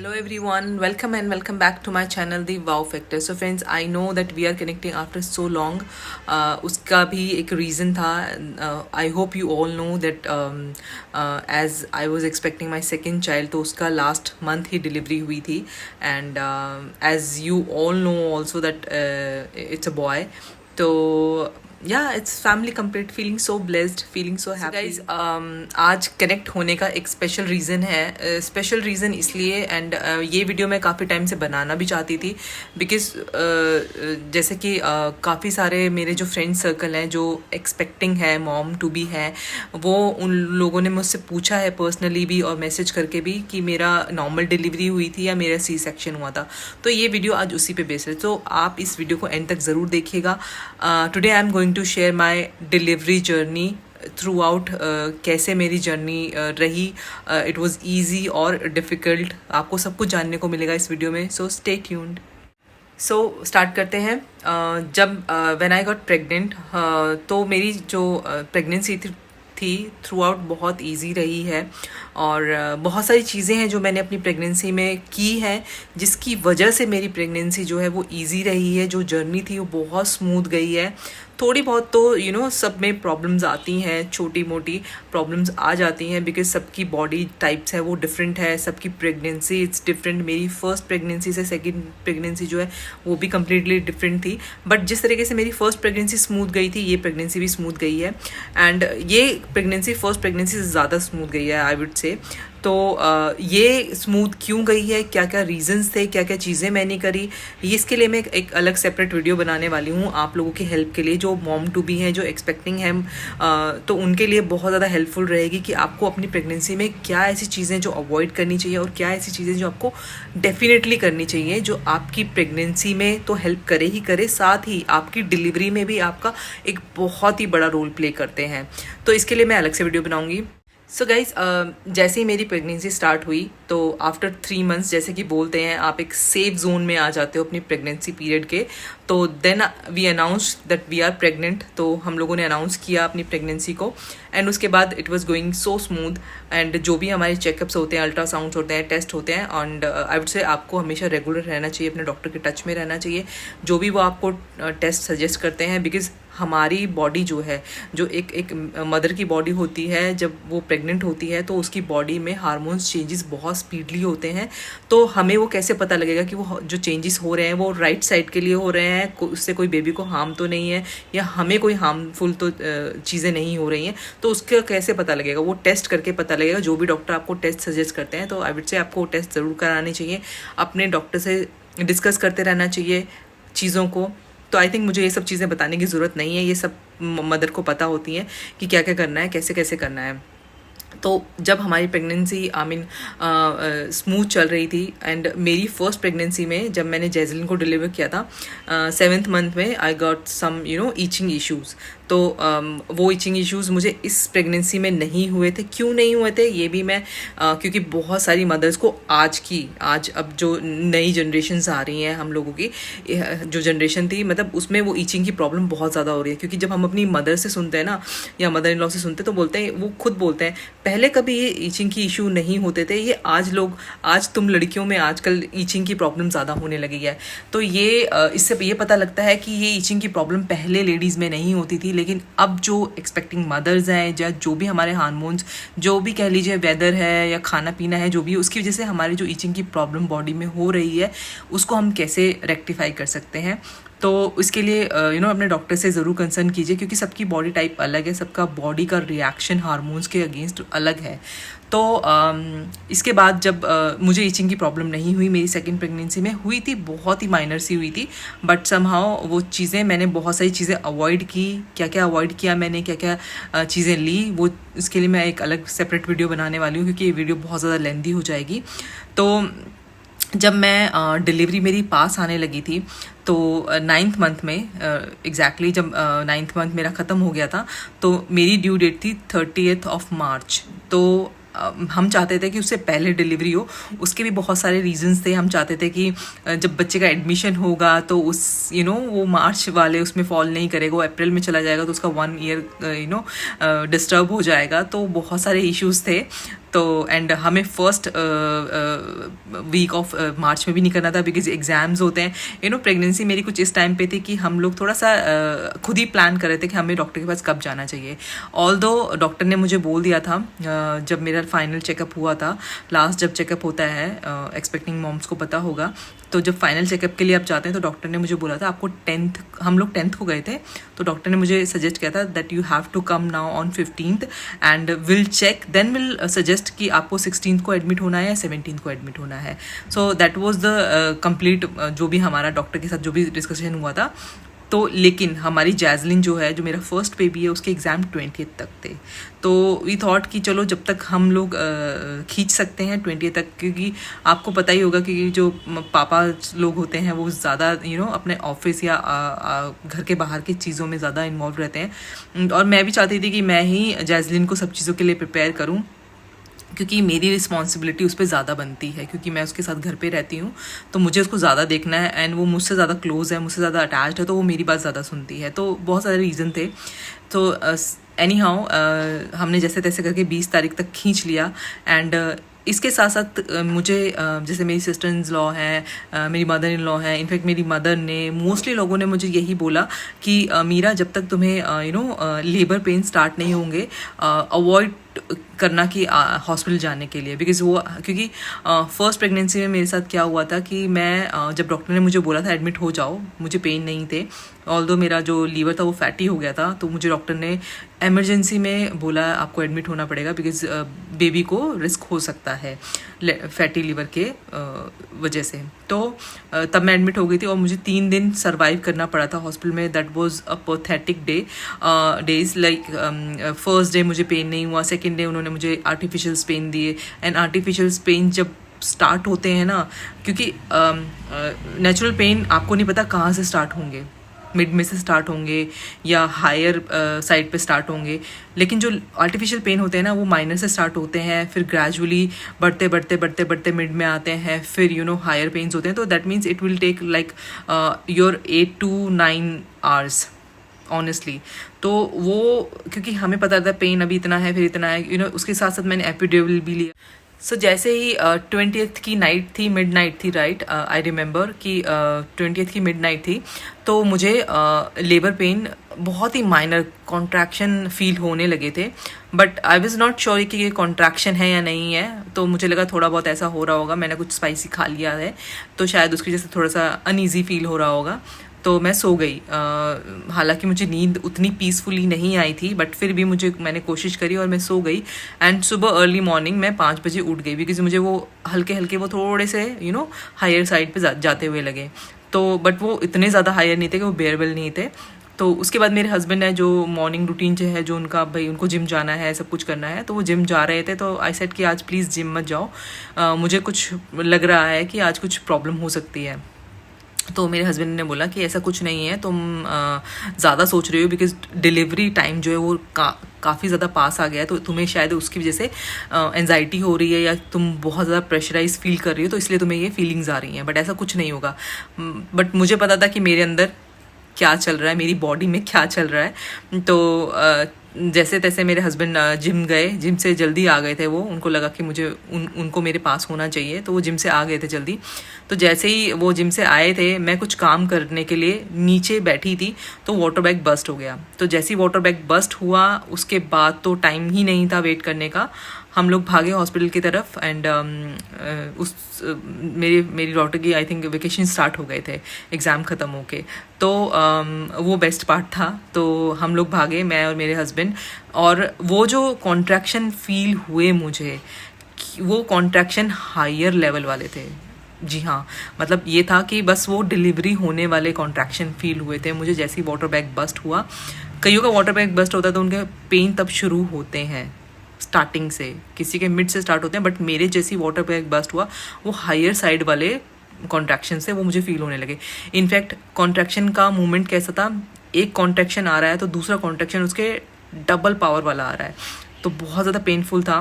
Hello everyone, welcome and welcome back to my channel The Wow Factor. So friends, I know that we are connecting after so long. उसका भी एक reason था. I hope you all know that as I was expecting my second child, तो उसका last month ही delivery हुई थी. And as you all know also that it's a boy. तो yeah, it's family complete, feeling so blessed, feeling so happy. So guys, आज connect होने का एक special reason है. स्पेशल रीज़न इसलिए एंड ये वीडियो मैं काफ़ी टाइम से बनाना भी चाहती थी बिकॉज जैसे कि काफ़ी सारे मेरे जो फ्रेंड सर्कल हैं जो एक्सपेक्टिंग है, मॉम टू बी है, वो उन लोगों ने मुझसे पूछा है पर्सनली भी और मैसेज करके भी कि मेरा नॉर्मल डिलीवरी हुई थी या मेरा सी सेक्शन हुआ था. तो ये वीडियो आज उसी पे बेस्ड है, तो आप इस वीडियो को एंड तक ज़रूर देखिएगा. Today I am going to share my delivery journey throughout. कैसे मेरी जर्नी रही, इट वॉज़ ईजी और डिफ़िकल्ट, आपको सब कुछ जानने को मिलेगा इस वीडियो में. So stay tuned. So start करते हैं. जब व्हेन आई गॉट प्रेग्नेंट, तो मेरी जो प्रेगनेंसी थी थ्रू आउट बहुत इजी रही है और बहुत सारी चीज़ें हैं जो मैंने अपनी प्रेगनेंसी में की हैं जिसकी वजह से मेरी प्रेगनेंसी जो है वो इजी रही है. जो जर्नी थी वो बहुत स्मूथ गई है. थोड़ी बहुत तो सब में प्रॉब्लम्स आती हैं, छोटी मोटी प्रॉब्लम्स आ जाती हैं बिकॉज सबकी बॉडी टाइप्स है वो डिफरेंट है, सबकी प्रेगनेंसी इट्स डिफरेंट. मेरी फर्स्ट प्रेगनेंसी से सेकंड प्रेगनेंसी जो है वो भी कम्प्लीटली डिफरेंट थी. बट जिस तरीके से मेरी फर्स्ट प्रेगनेंसी स्मूथ गई थी, ये प्रेगनेंसी भी स्मूथ गई है. एंड ये प्रेगनेंसी फर्स्ट प्रेगनेंसी से ज़्यादा स्मूथ गई है आई वुड से. तो ये स्मूथ क्यों गई है, क्या क्या रीजंस थे, क्या क्या चीज़ें मैंने करी, इसके लिए मैं एक अलग सेपरेट वीडियो बनाने वाली हूँ आप लोगों की हेल्प के लिए जो मॉम टू बी हैं, जो एक्सपेक्टिंग हैं. तो उनके लिए बहुत ज़्यादा हेल्पफुल रहेगी कि आपको अपनी प्रेगनेंसी में क्या ऐसी चीज़ें जो अवॉइड करनी चाहिए और क्या ऐसी चीज़ें जो आपको डेफिनेटली करनी चाहिए जो आपकी प्रेगनेंसी में तो हेल्प करे ही करे, साथ ही आपकी डिलीवरी में भी आपका एक बहुत ही बड़ा रोल प्ले करते हैं. तो इसके लिए मैं अलग से वीडियो बनाऊँगी. सो गाइज, जैसे ही मेरी प्रेगनेंसी स्टार्ट हुई तो आफ्टर 3 मंथ्स, जैसे कि बोलते हैं आप एक सेफ जोन में आ जाते हो अपनी प्रेगनेंसी पीरियड के. तो then we announce that we are pregnant. तो हम लोगों ने अनाउंस किया अपनी प्रेगनेंसी को एंड उसके बाद it was going so smooth. And जो भी हमारे चेकअप्स होते हैं, अल्ट्रासाउंड्स होते हैं, टेस्ट होते हैं, एंड आई वुड से आपको हमेशा रेगुलर रहना चाहिए, अपने डॉक्टर के टच में रहना चाहिए जो भी वो आपको टेस्ट सजेस्ट करते हैं. बिकॉज हमारी बॉडी जो है, जो एक मदर की बॉडी होती है, जब वो प्रेग्नेंट होती है तो उसकी बॉडी में हार्मोन्स चेंजेस बहुत स्पीडली होते हैं. तो हमें वो कैसे पता लगेगा कि वो जो चेंजेस हो रहे हैं वो राइट साइड के लिए हो रहे हैं, उससे कोई बेबी को हार्म तो नहीं है या हमें कोई हार्मफुल तो चीज़ें नहीं हो रही हैं. तो उसका कैसे पता लगेगा, वो टेस्ट करके पता लगेगा. जो भी डॉक्टर आपको टेस्ट सजेस्ट करते हैं तो आई वुड से आपको टेस्ट ज़रूर कराने चाहिए, अपने डॉक्टर से डिस्कस करते रहना चाहिए चीज़ों को. तो आई थिंक मुझे ये सब चीज़ें बताने की ज़रूरत नहीं है, ये सब मदर को पता होती हैं कि क्या क्या करना है, कैसे कैसे करना है. तो जब हमारी प्रेगनेंसी स्मूथ चल रही थी एंड मेरी फर्स्ट प्रेगनेंसी में जब मैंने जैजलिन को डिलीवर किया था 7th मंथ में, I got some itching issues. तो वो ईचिंग इश्यूज़ मुझे इस प्रेगनेंसी में नहीं हुए थे. क्यों नहीं हुए थे ये भी मैं क्योंकि बहुत सारी मदर्स को आज अब जो नई जनरेशन्स आ रही हैं, हम लोगों की जो जनरेशन थी, मतलब उसमें वो ईचिंग की प्रॉब्लम बहुत ज़्यादा हो रही है. क्योंकि जब हम अपनी मदर से सुनते हैं ना या मदर इन लॉ से सुनते हैं तो बोलते हैं, वो खुद बोलते हैं पहले कभी ये ईचिंग की इशू नहीं होते थे, ये आज तुम लड़कियों में आजकल ईचिंग की प्रॉब्लम ज़्यादा होने लगी है. तो ये इससे ये पता लगता है कि ये ईचिंग की प्रॉब्लम पहले लेडीज़ में नहीं होती थी, लेकिन अब जो एक्सपेक्टिंग मदर्स हैं या जो भी हमारे हार्मोन्स, जो भी कह लीजिए वेदर है या खाना पीना है, जो भी उसकी वजह से हमारी जो ईचिंग की प्रॉब्लम बॉडी में हो रही है उसको हम कैसे रेक्टिफाई कर सकते हैं. तो इसके लिए अपने डॉक्टर से ज़रूर कंसर्न कीजिए क्योंकि सबकी बॉडी टाइप अलग है, सबका बॉडी का रिएक्शन हार्मोन्स के अगेंस्ट अलग है. तो इसके बाद जब मुझे ईचिंग की प्रॉब्लम नहीं हुई, मेरी सेकंड प्रेगनेंसी में हुई थी, बहुत ही माइनर सी हुई थी. बट समहाउ वो चीज़ें, मैंने बहुत सारी चीज़ें अवॉइड की. क्या क्या अवॉइड किया मैंने, क्या क्या चीज़ें ली, वो इसके लिए मैं एक अलग सेपरेट वीडियो बनाने वाली हूँ क्योंकि ये वीडियो बहुत ज़्यादा लेंथी हो जाएगी. तो जब मैं डिलीवरी मेरी पास आने लगी थी तो 9th मंथ में एग्जैक्टली जब 9th मंथ मेरा ख़त्म हो गया था तो मेरी ड्यू डेट थी 30th ऑफ मार्च. तो हम चाहते थे कि उससे पहले डिलीवरी हो. उसके भी बहुत सारे रीजंस थे. हम चाहते थे कि जब बच्चे का एडमिशन होगा तो उस वो मार्च वाले उसमें फॉल नहीं करेगा, वो अप्रैल में चला जाएगा तो उसका 1 ईयर डिस्टर्ब हो जाएगा. तो बहुत सारे इश्यूज़ थे. तो एंड हमें फर्स्ट वीक ऑफ मार्च में भी नहीं करना था बिकॉज एग्ज़ाम्स होते हैं। प्रेगनेंसी मेरी कुछ इस टाइम पे थी कि हम लोग थोड़ा सा खुद ही प्लान कर रहे थे कि हमें डॉक्टर के पास कब जाना चाहिए। ऑल्दो डॉक्टर ने मुझे बोल दिया था जब मेरा फाइनल चेकअप हुआ था, लास्ट जब चेकअप होता है, एक्सपेक्टिंग मॉम्स को पता होगा, तो जब फाइनल चेकअप के लिए आप जाते हैं तो डॉक्टर ने मुझे बोला था आपको 10th, हम लोग 10th को गए थे, तो डॉक्टर ने मुझे सजेस्ट किया था that you have to come now on 15th and will check, then will suggest कि आपको 16th को एडमिट होना है या 17th को एडमिट होना है। So that was the complete जो भी हमारा डॉक्टर के साथ जो भी डिस्कशन हुआ था। तो लेकिन हमारी जैज़लिन जो है, जो मेरा फर्स्ट बेबी है, उसके एग्ज़ाम 20th तक थे। तो वी थॉट कि चलो जब तक हम लोग खींच सकते हैं 20th तक, क्योंकि आपको पता ही होगा कि जो पापा लोग होते हैं वो ज़्यादा अपने ऑफिस या घर के बाहर की चीज़ों में ज़्यादा इन्वॉल्व रहते हैं। और मैं भी चाहती थी कि मैं ही जैज़लिन को सब चीज़ों के लिए प्रिपेयर करूँ, क्योंकि मेरी रिस्पॉन्सिबिलिटी उस पर ज़्यादा बनती है, क्योंकि मैं उसके साथ घर पे रहती हूँ, तो मुझे उसको ज़्यादा देखना है एंड वो मुझसे ज़्यादा क्लोज़ है, मुझसे ज़्यादा अटैच्ड है, तो वो मेरी बात ज़्यादा सुनती है। तो बहुत सारे रीज़न थे। तो एनी हाउ हमने जैसे तैसे करके 20 तारीख तक खींच लिया। एंड इसके साथ साथ मुझे जैसे मेरी सिस्टर इन लॉ हैं, मेरी मदर इन लॉ हैं, इनफैक्ट मेरी मदर ने, मोस्टली लोगों ने मुझे यही बोला कि मीरा, जब तक तुम्हें लेबर पेन स्टार्ट नहीं होंगे, अवॉइड करना कि हॉस्पिटल जाने के लिए, बिकॉज वो, क्योंकि फर्स्ट प्रेगनेंसी में मेरे साथ क्या हुआ था कि मैं जब डॉक्टर ने मुझे बोला था एडमिट हो जाओ, मुझे पेन नहीं थे, ऑल्दो मेरा जो लीवर था वो फैटी हो गया था, तो मुझे डॉक्टर ने एमरजेंसी में बोला आपको एडमिट होना पड़ेगा बिकॉज बेबी को रिस्क हो सकता है फैटी लीवर के वजह से। तो तब मैं एडमिट हो गई थी और मुझे 3 दिन सर्वाइव करना पड़ा था हॉस्पिटल में। That was a pathetic days, like first day मुझे पेन नहीं हुआ, सेकेंड डे उन्होंने मुझे आर्टिफिशियल पेन दिए। एंड आर्टिफिशियल पेन जब स्टार्ट होते हैं ना, क्योंकि नेचुरल पेन आपको नहीं पता कहाँ से स्टार्ट होंगे, मिड में से स्टार्ट होंगे या हायर साइड पे स्टार्ट होंगे, लेकिन जो आर्टिफिशियल पेन होते हैं ना वो माइनर से स्टार्ट होते हैं, फिर ग्रेजुअली बढ़ते बढ़ते बढ़ते बढ़ते मिड में आते हैं, फिर हायर पेन्स होते हैं। तो that means it will take like your 8 to 9 hours honestly. तो वो, क्योंकि हमें पता था पेन अभी इतना है, फिर इतना है, उसके साथ साथ मैंने एपिड्यूरल भी लिया। सो जैसे ही 20th की नाइट थी, मिड नाइट थी, राइट, आई रिमेंबर कि 20th की मिड नाइट थी, तो मुझे लेबर पेन बहुत ही माइनर कॉन्ट्रैक्शन फील होने लगे थे, but I was not sure कि ये कॉन्ट्रैक्शन है या नहीं है। तो मुझे लगा थोड़ा बहुत ऐसा हो रहा होगा, मैंने कुछ स्पाइसी खा लिया है, तो शायद उसकी वजह से थोड़ा सा अनईजी फील हो रहा होगा। तो मैं सो गई। हालांकि मुझे नींद उतनी पीसफुली नहीं आई थी, बट फिर भी मैंने कोशिश करी और मैं सो गई। एंड सुबह अर्ली मॉर्निंग मैं 5 बजे उठ गई, बिकॉज मुझे वो हल्के हल्के वो थोड़े से हायर साइड पे जाते हुए लगे। तो बट वो इतने ज़्यादा हायर नहीं थे कि वो बेयरेबल नहीं थे। तो उसके बाद मेरे हस्बैंड है, जो मॉर्निंग रूटीन जो है, जो उनका भाई उनको जिम जाना है, सब कुछ करना है, तो वो जिम जा रहे थे। तो आई सेड कि आज प्लीज़ जिम मत जाओ, मुझे कुछ लग रहा है कि आज कुछ प्रॉब्लम हो सकती है। तो मेरे हस्बैंड ने बोला कि ऐसा कुछ नहीं है, तुम ज़्यादा सोच रही हो, बिकॉज डिलीवरी टाइम जो है वो काफ़ी ज़्यादा पास आ गया है, तो तुम्हें शायद उसकी वजह से एंजाइटी हो रही है या तुम बहुत ज़्यादा प्रेशराइज फील कर रही हो, तो इसलिए तुम्हें ये फीलिंग्स आ रही हैं। बट ऐसा कुछ नहीं होगा। बट मुझे पता था कि मेरे अंदर क्या चल रहा है, मेरी बॉडी में क्या चल रहा है। तो जैसे तैसे मेरे हस्बैंड जिम गए, जिम से जल्दी आ गए थे वो, उनको लगा कि मुझे उनको मेरे पास होना चाहिए, तो वो जिम से आ गए थे जल्दी। तो जैसे ही वो जिम से आए थे, मैं कुछ काम करने के लिए नीचे बैठी थी, तो वाटर बैग बस्ट हो गया। तो जैसे ही वाटर बैग बस्ट हुआ, उसके बाद तो टाइम ही नहीं था वेट करने का, हम लोग भागे हॉस्पिटल की तरफ। एंड मेरी डॉटर की आई थिंक वेकेशन स्टार्ट हो गए थे, एग्ज़ाम ख़त्म होके। तो वो बेस्ट पार्ट था। तो हम लोग भागे, मैं और मेरे हस्बैंड, और वो जो कॉन्ट्रैक्शन फील हुए मुझे, वो कॉन्ट्रैक्शन हायर लेवल वाले थे। जी हाँ, मतलब ये था कि बस वो डिलीवरी होने वाले कॉन्ट्रैक्शन फील हुए थे मुझे जैसे ही वाटर बैग बस्ट हुआ। कईयों का वाटर बैग बस्ट होता है तो उनके पेन तब शुरू होते हैं स्टार्टिंग से, किसी के मिड से स्टार्ट होते हैं, बट मेरे जैसी वाटर बैग बस्ट हुआ, वो हायर साइड वाले कॉन्ट्रैक्शन से वो मुझे फील होने लगे। इनफैक्ट कॉन्ट्रैक्शन का मूवमेंट कैसा था, एक कॉन्ट्रैक्शन आ रहा है तो दूसरा कॉन्ट्रैक्शन उसके डबल पावर वाला आ रहा है, तो बहुत ज़्यादा पेनफुल था।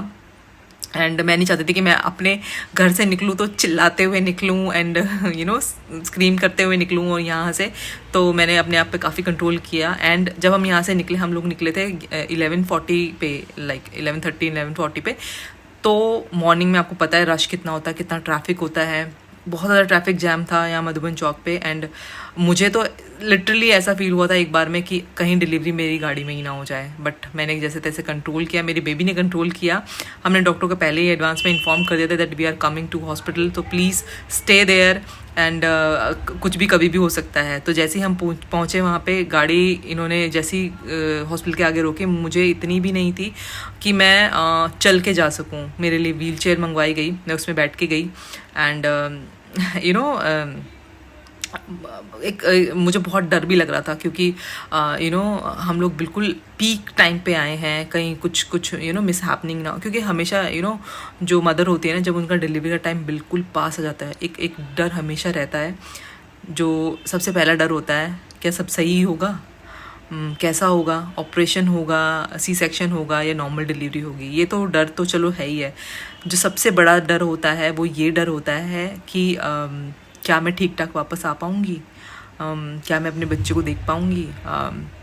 एंड मैं नहीं चाहती थी कि मैं अपने घर से निकलूँ तो चिल्लाते हुए निकलूँ एंड स्क्रीम करते हुए निकलूँ और यहाँ से, तो मैंने अपने आप पे काफ़ी कंट्रोल किया। एंड जब हम यहाँ से निकले, हम लोग निकले थे 11:40 पे, लाइक 11:30 11:40 पे, तो मॉर्निंग में आपको पता है रश कितना होता है, कितना ट्रैफिक होता है, बहुत ज़्यादा ट्रैफिक जैम था यहाँ मधुबन चौक पे। एंड मुझे तो लिटरली ऐसा फील हुआ था एक बार में कि कहीं डिलीवरी मेरी गाड़ी में ही ना हो जाए, बट मैंने जैसे तैसे कंट्रोल किया, मेरी बेबी ने कंट्रोल किया। हमने डॉक्टर को पहले ही एडवांस में इन्फॉर्म कर दिया था that we are coming to hospital, तो प्लीज़ स्टे देयर एंड कुछ भी कभी भी हो सकता है। तो जैसे ही हम पहुँचे वहाँ पे, गाड़ी इन्होंने जैसी हॉस्पिटल के आगे रोके, मुझे इतनी भी नहीं थी कि मैं चल के जा सकूँ। मेरे लिए व्हील चेयर मंगवाई गई, मैं उसमें बैठ के गई। एंड यू नो मुझे बहुत डर भी लग रहा था क्योंकि हम लोग बिल्कुल पीक टाइम पे आए हैं, कहीं कुछ मिस हैपनिंग ना हो, क्योंकि हमेशा जो मदर होती है ना, जब उनका डिलीवरी का टाइम बिल्कुल पास आ जाता है, एक डर हमेशा रहता है। जो सबसे पहला डर होता है, क्या सब सही होगा, कैसा होगा, ऑपरेशन होगा, सी सेक्शन होगा या नॉर्मल डिलीवरी होगी। ये तो डर तो चलो है ही है। जो सबसे बड़ा डर होता है वो ये डर होता है कि क्या मैं ठीक ठाक वापस आ पाऊँगी, क्या मैं अपने बच्चे को देख पाऊँगी,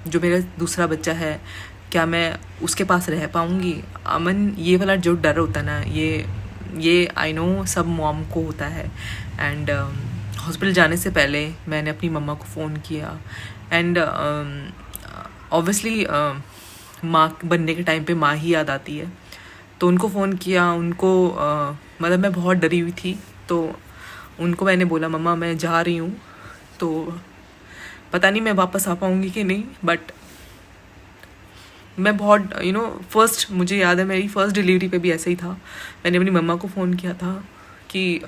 जो मेरा दूसरा बच्चा है क्या मैं उसके पास रह पाऊँगी। अमन, ये वाला जो डर होता है ना, ये आई नो सब मॉम को होता है। एंड हॉस्पिटल जाने से पहले मैंने अपनी मम्मा को फ़ोन किया। एंड ऑब्वियसली माँ बनने के टाइम पे माँ ही याद आती है, तो उनको फ़ोन किया। उनको मतलब मैं बहुत डरी हुई थी, तो उनको मैंने बोला मम्मा मैं जा रही हूँ, तो पता नहीं मैं वापस आ पाऊँगी कि नहीं, बट मैं बहुत फर्स्ट, मुझे याद है मेरी फर्स्ट डिलीवरी पे भी ऐसा ही था। मैंने अपनी मम्मा को फ़ोन किया था कि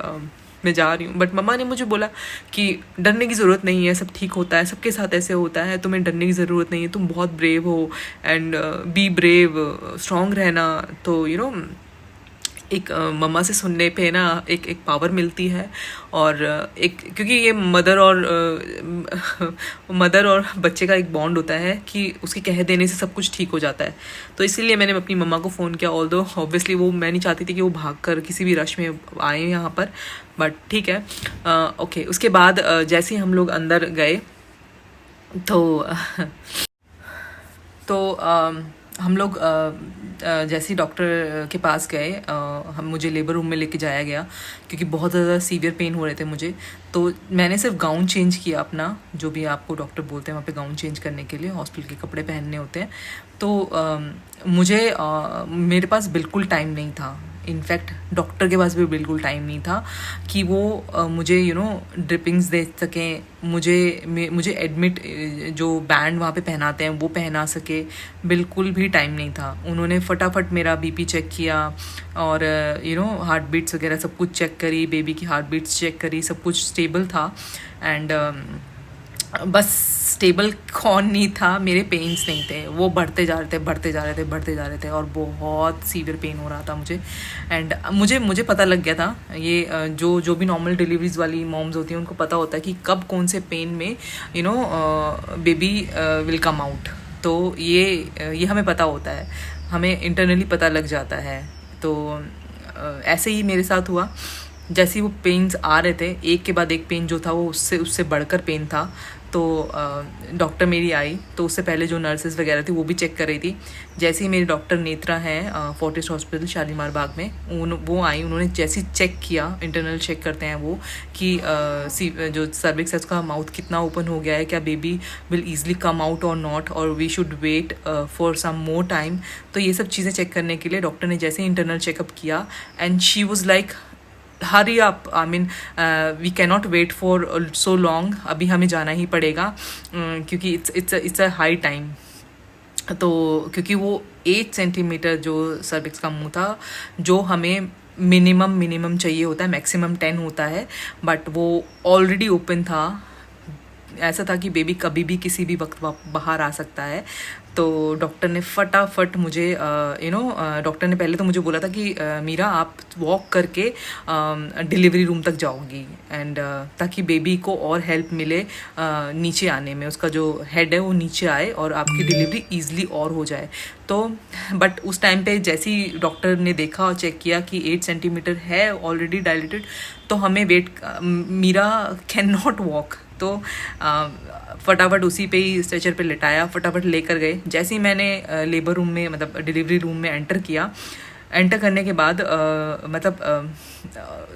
मैं जा रही हूँ, बट मम्मा ने मुझे बोला कि डरने की ज़रूरत नहीं है, सब ठीक होता है, सबके साथ ऐसे होता है, तुम्हें डरने की ज़रूरत नहीं है, तुम बहुत ब्रेव हो एंड बी ब्रेव, स्ट्रॉन्ग रहना। तो एक मम्मा से सुनने पे ना एक पावर मिलती है। और एक, क्योंकि ये मदर और बच्चे का एक बॉन्ड होता है कि उसके कह देने से सब कुछ ठीक हो जाता है। तो इसीलिए मैंने अपनी मम्मा को फ़ोन किया, ऑल्दो ऑब्वियसली वो मैं नहीं चाहती थी कि वो भाग कर किसी भी रश में आए यहाँ पर, बट ठीक है। ओके, उसके बाद जैसे ही हम लोग अंदर गए तो हम लोग जैसे ही डॉक्टर के पास गए, मुझे लेबर रूम में लेके जाया गया क्योंकि बहुत ज़्यादा सीवियर पेन हो रहे थे मुझे। तो मैंने सिर्फ गाउन चेंज किया अपना, जो भी आपको डॉक्टर बोलते हैं वहाँ पे गाउन चेंज करने के लिए, हॉस्पिटल के कपड़े पहनने होते हैं। तो मेरे पास बिल्कुल टाइम नहीं था, इनफैक्ट डॉक्टर के पास भी बिल्कुल टाइम नहीं था कि वो मुझे ड्रिपिंग्स दे सकें, मुझे एडमिट जो बैंड वहाँ पे पहनाते हैं वो पहना सके, बिल्कुल भी टाइम नहीं था। उन्होंने फटाफट मेरा बीपी चेक किया और हार्ट बीट्स वगैरह सब कुछ चेक करी, बेबी की हार्ट बीट्स चेक करी, सब कुछ स्टेबल था। एंड बस स्टेबल कौन नहीं था, मेरे पेन्स नहीं थे, वो बढ़ते जा रहे थे और बहुत सीवियर पेन हो रहा था मुझे। एंड मुझे पता लग गया था, ये जो भी नॉर्मल डिलीवरीज वाली मॉम्स होती हैं उनको पता होता है कि कब कौन से पेन में बेबी विल कम आउट। तो ये हमें पता होता है, हमें इंटरनली पता लग जाता है। तो ऐसे ही मेरे साथ हुआ। जैसे ही वो पेन्स आ रहे थे, एक के बाद एक पेन जो था वो उससे बढ़कर पेन था। तो डॉक्टर मेरी आई, तो उससे पहले जो नर्सेज वगैरह थी वो भी चेक कर रही थी। जैसे ही मेरी डॉक्टर नेत्रा हैं फोर्टिस हॉस्पिटल शालीमार बाग में, वो आई, उन्होंने जैसे ही चेक किया, इंटरनल चेक करते हैं वो कि जो सर्विक्स है उसका माउथ कितना ओपन हो गया है, क्या baby will easily come out और नॉट, और we should wait for some more time. तो ये सब चीज़ें चेक करने के लिए डॉक्टर ने जैसे ही इंटरनल चेकअप किया, and she was like hurry up, I mean we cannot wait for so long, अभी हमें जाना ही पड़ेगा क्योंकि इट्स अ हाई टाइम। तो क्योंकि वो 8 सेंटीमीटर जो सर्विक्स का मुंह था, जो हमें मिनिमम चाहिए होता है, मैक्सिमम 10 होता है, बट वो ऑलरेडी ओपन था। ऐसा था कि बेबी कभी भी किसी भी वक्त बाहर आ सकता है। तो डॉक्टर ने फटाफट मुझे डॉक्टर ने पहले तो मुझे बोला था कि मीरा आप वॉक करके डिलीवरी रूम तक जाओगी, एंड ताकि बेबी को और हेल्प मिले नीचे आने में, उसका जो हेड है वो नीचे आए और आपकी डिलीवरी ईजिली और हो जाए। तो बट उस टाइम पे जैसे ही डॉक्टर ने देखा और चेक किया कि 8 सेंटीमीटर है ऑलरेडी डायलेटेड, तो हमें मीरा कैन नॉट वॉक। तो फटाफट उसी पे ही स्ट्रेचर पे लिटाया, फटाफट लेकर गए। जैसे ही मैंने लेबर रूम में, मतलब डिलीवरी रूम में एंटर किया, एंटर करने के बाद मतलब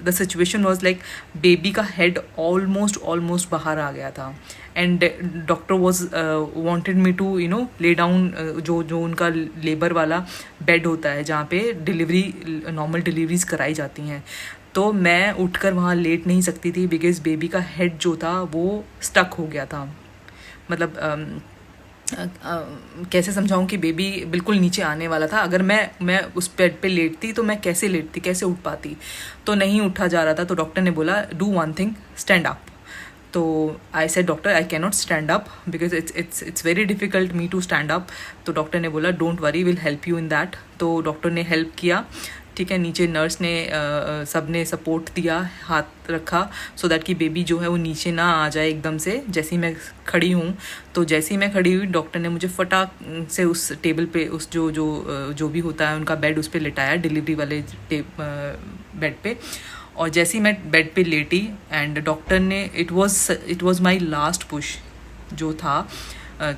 the situation was like baby का हेड ऑलमोस्ट बाहर आ गया था and doctor was wanted me to lay down जो जो उनका लेबर वाला बेड होता है जहाँ पे नॉर्मल डिलीवरीज कराई जाती हैं। तो मैं उठकर वहाँ लेट नहीं सकती थी बिकॉज बेबी का हेड जो था वो स्टक हो गया था। मतलब कैसे समझाऊं कि बेबी बिल्कुल नीचे आने वाला था। अगर मैं उस बेड पे लेटती तो मैं कैसे लेटती, कैसे उठ पाती, तो नहीं उठा जा रहा था। तो डॉक्टर ने बोला do one thing, stand up. तो I said doctor I can not stand up because it's very difficult me to stand up. तो डॉक्टर ने बोला don't worry, will help you in that. तो डॉक्टर ने help किया, ठीक है। नीचे नर्स ने सब ने सपोर्ट दिया, हाथ रखा सो दैट कि बेबी जो है वो नीचे ना आ जाए एकदम से। जैसे ही मैं खड़ी हूँ, तो जैसे ही मैं खड़ी हुई डॉक्टर ने मुझे फटाक से उस टेबल पे उस जो भी होता है उनका बेड उस पर लेटाया, डिलीवरी वाले बेड पे। और जैसे ही मैं बेड पे लेटी एंड डॉक्टर ने it was my last push जो था।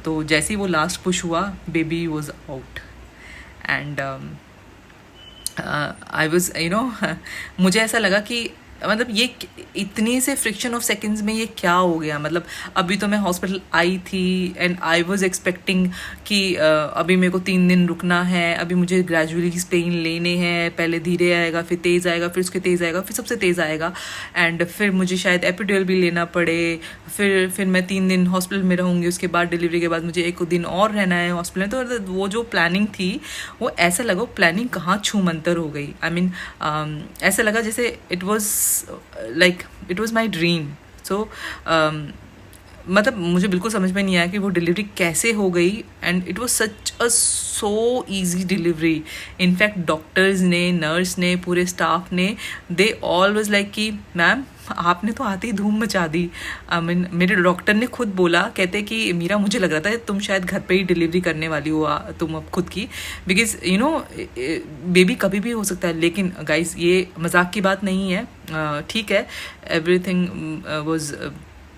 तो जैसे ही वो लास्ट पुश हुआ baby was out and I was मुझे ऐसा लगा कि मतलब ये इतने से फ्रिक्शन ऑफ सेकंड्स में ये क्या हो गया। मतलब अभी तो मैं हॉस्पिटल आई थी एंड आई वाज एक्सपेक्टिंग कि अभी मेरे को 3 दिन रुकना है, अभी मुझे ग्रेजुअली पेन लेने हैं, पहले धीरे आएगा फिर तेज़ आएगा फिर उसके तेज़ आएगा फिर सबसे तेज़ आएगा एंड फिर मुझे शायद एपिड्यूरल भी लेना पड़े। फिर मैं 3 दिन हॉस्पिटल में रहूँगी, उसके बाद डिलीवरी के बाद मुझे 1 दिन और रहना है हॉस्पिटल में। तो वो जो प्लानिंग थी वो ऐसा लगा प्लानिंग कहाँ छू मंतर हो गई। आई मीन ऐसा लगा जैसे it was my dream। So मतलब मुझे बिल्कुल समझ में नहीं आया कि वो डिलीवरी कैसे हो गई and it was such a so easy delivery. In fact doctors ने, नर्स ने, पूरे स्टाफ ने, दे ऑल वाज लाइक कि मैम आपने तो आते ही धूम मचा दी। आई मीन मेरे डॉक्टर ने खुद बोला, कहते कि मीरा मुझे लग रहा था तुम शायद घर पे ही डिलीवरी करने वाली हो तुम अब खुद की, बिकॉज बेबी कभी भी हो सकता है। लेकिन गाइस ये मजाक की बात नहीं है, ठीक है, everything was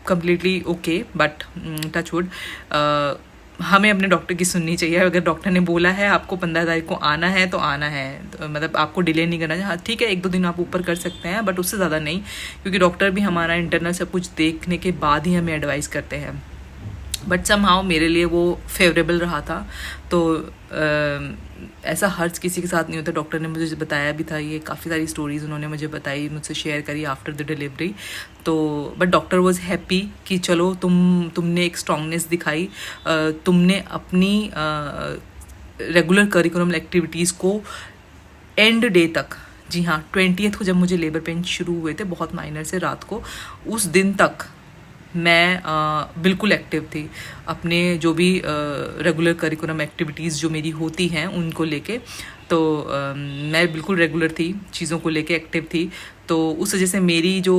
completely okay, but touch wood हमें अपने डॉक्टर की सुननी चाहिए। अगर डॉक्टर ने बोला है आपको 15 तारीख को आना है तो आना है, तो मतलब आपको डिले नहीं करना है। हाँ ठीक है, 1-2 दिन आप ऊपर कर सकते हैं बट उससे ज़्यादा नहीं, क्योंकि डॉक्टर भी हमारा इंटरनल सब कुछ देखने के बाद ही हमें एडवाइस करते हैं। बट समहाउ मेरे लिए वो फेवरेबल रहा था। तो ऐसा हर किसी के साथ नहीं होता। डॉक्टर ने मुझे बताया भी था, ये काफ़ी सारी स्टोरीज़ उन्होंने मुझे बताई, मुझसे शेयर करी आफ्टर द डिलीवरी। तो बट डॉक्टर वाज हैप्पी कि चलो तुमने एक स्ट्रांगनेस दिखाई, तुमने अपनी रेगुलर करिकुलम एक्टिविटीज़ को एंड डे तक, जी हाँ 20th को जब मुझे लेबर पेन शुरू हुए थे बहुत माइनर से, रात को उस दिन तक मैं बिल्कुल एक्टिव थी अपने जो भी रेगुलर करिकुलम एक्टिविटीज़ जो मेरी होती हैं उनको लेके। तो मैं बिल्कुल रेगुलर थी, चीज़ों को लेके एक्टिव थी। तो उस वजह से मेरी जो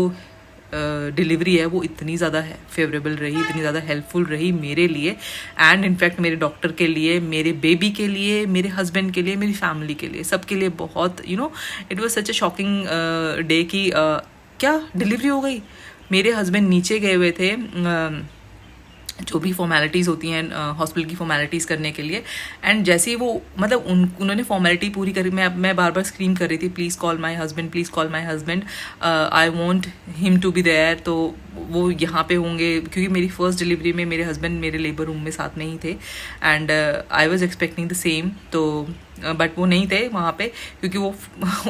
डिलीवरी है वो इतनी ज़्यादा फेवरेबल रही, इतनी ज़्यादा हेल्पफुल रही मेरे लिए एंड इनफैक्ट मेरे डॉक्टर के लिए, मेरे बेबी के लिए, मेरे हस्बैंड के लिए, मेरी फैमिली के लिए, सबके लिए बहुत it was such a shocking day कि क्या डिलीवरी हो गई। मेरे हस्बैंड नीचे गए हुए थे जो भी फॉर्मेलिटीज़ होती हैं हॉस्पिटल की फॉर्मेलिटीज़ करने के लिए, एंड जैसे ही वो मतलब उन्होंने फॉर्मेलिटी पूरी करी, मैं बार बार स्क्रीम कर रही थी please call my husband, please call my husband, I want him to be there. तो वो यहाँ पे होंगे, क्योंकि मेरी फर्स्ट डिलीवरी में मेरे हस्बैंड मेरे लेबर रूम में साथ नहीं थे and I was expecting the same. तो बट वो नहीं थे वहाँ पे, क्योंकि वो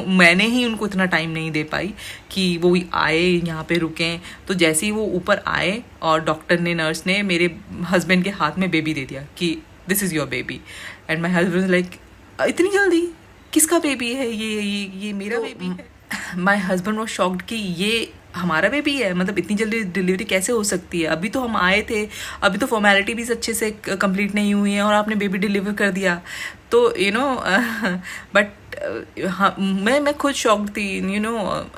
मैंने ही उनको इतना टाइम नहीं दे पाई कि वो आए यहाँ पे रुकें। तो जैसे ही वो ऊपर आए और डॉक्टर ने, नर्स ने मेरे हस्बैंड के हाथ में बेबी दे दिया कि this is your baby, and my husband like इतनी जल्दी किसका बेबी है, ये मेरा बेबी है। माई हस्बैंड वॉज शॉक्ड कि ये हमारा बेबी है, मतलब इतनी जल्दी डिलीवरी कैसे हो सकती है, अभी तो हम आए थे, अभी तो फॉर्मेलिटी भी अच्छे से कंप्लीट नहीं हुई है और आपने बेबी डिलीवर कर दिया। तो बट हाँ मैं खुद शॉक्ड थी।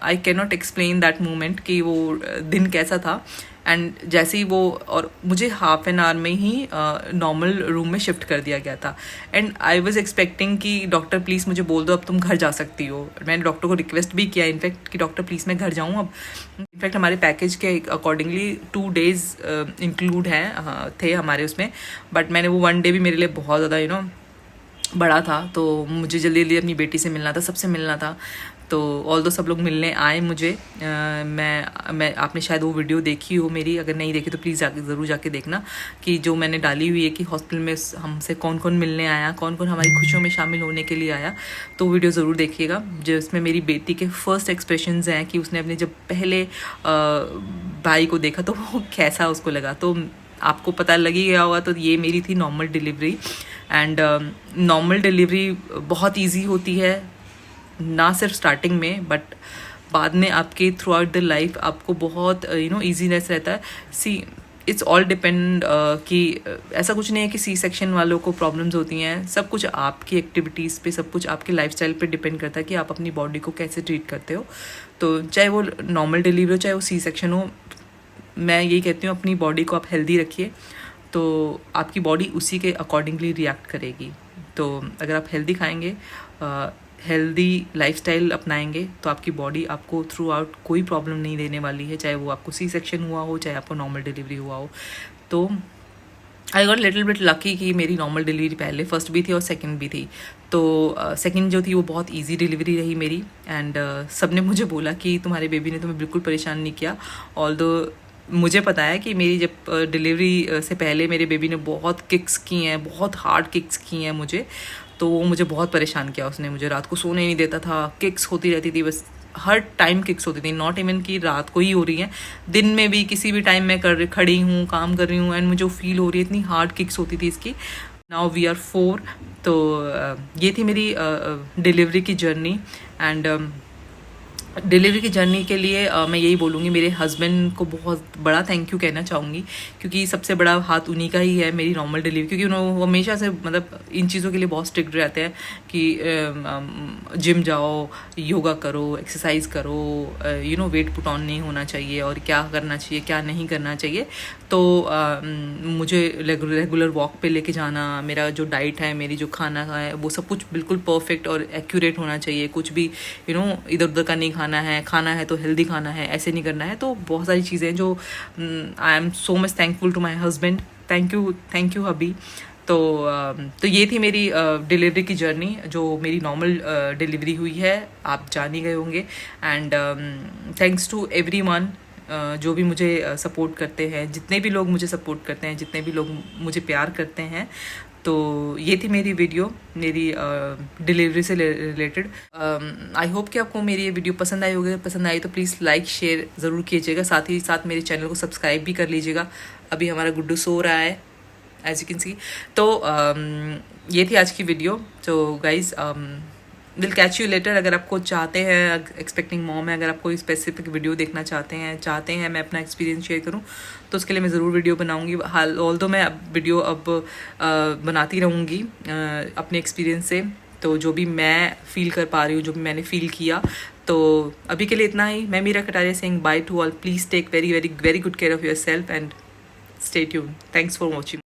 आई can not explain that moment कि वो दिन कैसा था। एंड जैसे ही वो, और मुझे हाफ एन आवर में ही नॉर्मल रूम में शिफ्ट कर दिया गया था एंड आई वाज एक्सपेक्टिंग कि डॉक्टर प्लीज़ मुझे बोल दो अब तुम घर जा सकती हो। मैंने डॉक्टर को रिक्वेस्ट भी किया इनफैक्ट कि डॉक्टर प्लीज़ मैं घर जाऊँ अब। इनफैक्ट हमारे पैकेज के अकॉर्डिंगली 2 days इंक्लूड हैं थे हमारे उसमें, बट मैंने वो 1 day भी मेरे लिए बहुत ज़्यादा बड़ा था, तो मुझे जल्दी जल्दी अपनी बेटी से मिलना था, सबसे मिलना था। तो ऑल्दो सब लोग मिलने आए मुझे। मैं आपने शायद वो वीडियो देखी हो मेरी, अगर नहीं देखी तो प्लीज़ ज़रूर जाके देखना कि जो मैंने डाली हुई है कि हॉस्पिटल में हमसे कौन कौन मिलने आया, कौन कौन हमारी खुशियों में शामिल होने के लिए आया। तो वीडियो ज़रूर देखिएगा, जिसमें मेरी बेटी के फर्स्ट एक्सप्रेशंस हैं कि उसने अपने जब पहले भाई को देखा तो वो कैसा उसको लगा। तो आपको पता लग ही गया होगा, तो ये मेरी थी normal delivery. And normal delivery बहुत इजी होती है, ना सिर्फ स्टार्टिंग में बट बाद में आपके थ्रू आउट द लाइफ आपको बहुत ईजीनेस रहता है। सी इट्स ऑल डिपेंड कि ऐसा कुछ नहीं है कि सी सेक्शन वालों को प्रॉब्लम्स होती हैं। सब कुछ आपकी एक्टिविटीज़ पे, सब कुछ आपके लाइफस्टाइल पे डिपेंड करता है कि आप अपनी बॉडी को कैसे ट्रीट करते हो। तो चाहे वो नॉर्मल डिलीवरी हो, चाहे वो सी सेक्शन हो, मैं यही कहती हूँ अपनी बॉडी को आप हेल्दी रखिए, तो आपकी बॉडी उसी के अकॉर्डिंगली रिएक्ट करेगी। तो अगर आप हेल्दी खाएंगे, हेल्दी लाइफस्टाइल अपनाएंगे, तो आपकी बॉडी आपको थ्रू आउट कोई प्रॉब्लम नहीं देने वाली है, चाहे वो आपको सी सेक्शन हुआ हो, चाहे आपको नॉर्मल डिलीवरी हुआ हो। तो I got little bit lucky कि मेरी नॉर्मल डिलीवरी पहले फर्स्ट भी थी और सेकंड भी थी। तो सेकंड जो थी वो बहुत इजी डिलीवरी रही मेरी। एंड सब ने मुझे बोला कि तुम्हारे बेबी ने तुम्हें बिल्कुल परेशान नहीं किया। ऑल्दो मुझे पता है कि मेरी जब डिलीवरी से पहले मेरे बेबी ने बहुत किक्स की हैं, बहुत हार्ड किक्स की हैं मुझे, तो वो मुझे बहुत परेशान किया। उसने मुझे रात को सोने नहीं देता था, किक्स होती रहती थी, बस हर टाइम किक्स होती थी, नॉट इवन कि रात को ही हो रही हैं, दिन में भी किसी भी टाइम मैं खड़ी हूँ, काम कर रही हूँ, एंड मुझे फील हो रही है, इतनी हार्ड किक्स होती थी इसकी। Now we are 4। तो ये थी मेरी डिलीवरी की जर्नी। एंड डिलीवरी की जर्नी के लिए मैं यही बोलूँगी, मेरे हस्बैंड को बहुत बड़ा थैंक यू कहना चाहूँगी, क्योंकि सबसे बड़ा हाथ उन्हीं का ही है मेरी नॉर्मल डिलीवरी। क्योंकि उन्होंने हमेशा से मतलब इन चीज़ों के लिए बहुत स्ट्रिक्ट रहते हैं कि जिम जाओ, योगा करो, एक्सरसाइज करो, वेट पुट ऑन नहीं होना चाहिए, और क्या करना चाहिए क्या नहीं करना चाहिए। तो मुझे रेगुलर वॉक पे लेके जाना, मेरा जो डाइट है, मेरी जो खाना है, वो सब कुछ बिल्कुल परफेक्ट और एक्यूरेट होना चाहिए। कुछ भी इधर उधर का नहीं खाना है तो हेल्दी खाना है, ऐसे नहीं करना है। तो बहुत सारी चीज़ें जो I am so much thankful to my husband. Thank you hubby. तो ये थी मेरी डिलीवरी की जर्नी, जो मेरी नॉर्मल डिलीवरी हुई है, आप जान ही गए होंगे। एंड थैंक्स टू एवरीवन जो भी मुझे सपोर्ट करते हैं, जितने भी लोग मुझे सपोर्ट करते हैं, जितने भी लोग मुझे प्यार करते हैं। तो ये थी मेरी वीडियो, मेरी डिलीवरी से रिलेटेड। आई होप कि आपको मेरी ये वीडियो पसंद आई होगी। पसंद आई तो प्लीज़ लाइक शेयर ज़रूर कीजिएगा, साथ ही साथ मेरे चैनल को सब्सक्राइब भी कर लीजिएगा। अभी हमारा गुड्डू सो रहा है, एज यू कैन सी। तो ये थी आज की वीडियो। तो guys will catch you later. अगर आपको चाहते हैं, एक्सपेक्टिंग मॉम है, अगर आप कोई स्पेसिफिक वीडियो देखना चाहते हैं मैं अपना एक्सपीरियंस शेयर करूं, तो उसके लिए मैं ज़रूर वीडियो बनाऊंगी। हाल ऑल्दो मैं वीडियो अब बनाती रहूँगी अपने एक्सपीरियंस से, तो जो भी मैं फील कर पा रही हूँ, जो भी मैंने फील किया। तो अभी के लिए इतना ही। मैं Meera Kataria saying bye to all. Please take very very very good care of yourself and stay tuned. Thanks for watching.